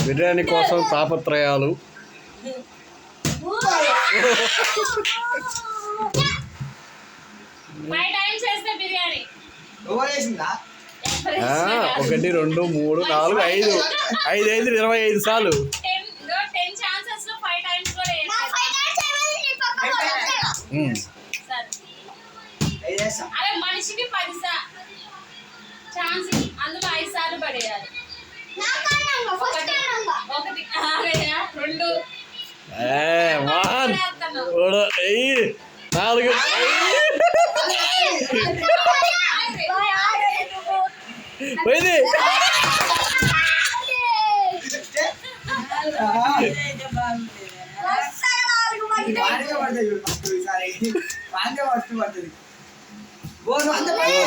బిర్యానీ కోసం తాపత్రయాలు. ఒకటి, రెండు, మూడు, నాలుగు, ఐదు, 25 సార్లు. మనిషికి 10 ఛాన్స్, అందులో 5 సార్లు పడేయాలి. 1, 2, 4 పోయింది.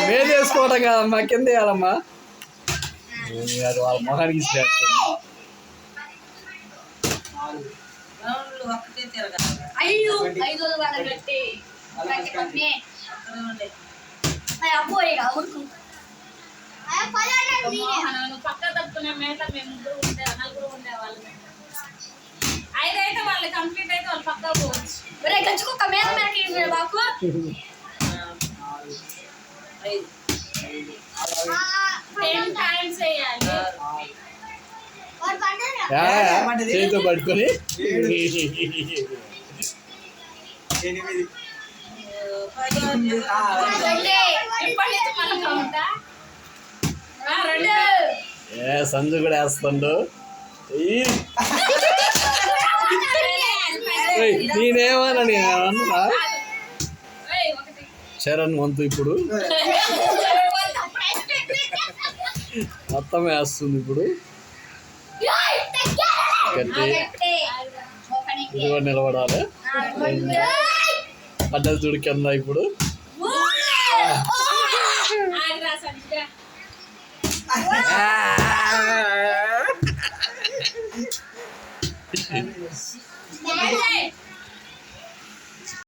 మీద వేసుకోవటం కాదమ్మా, కింద వేయాలమ్మా. అది వాళ్ళ మొహానికి ఇచ్చేస్తుంది. పక్క తప్పుకునే మేట మేము 4 ఉండేవాళ్ళం. 5 అయితే వాళ్ళు కంప్లీట్ అయితే వాళ్ళు పక్క పోవచ్చు. గంచుకోక మీద బాకు 10 టైమ్స్ వేయాలి. చేతితో పట్టుకొని సంజు కూడా వేస్తుండు. నేనేమన్నా అన్నా చరణ్ వంతు ఇప్పుడు మొత్తం వేస్తుంది. ఇప్పుడు గట్టి ఇదిగో నిలబడాలి. అడ్డలు చూడు కింద. ఇప్పుడు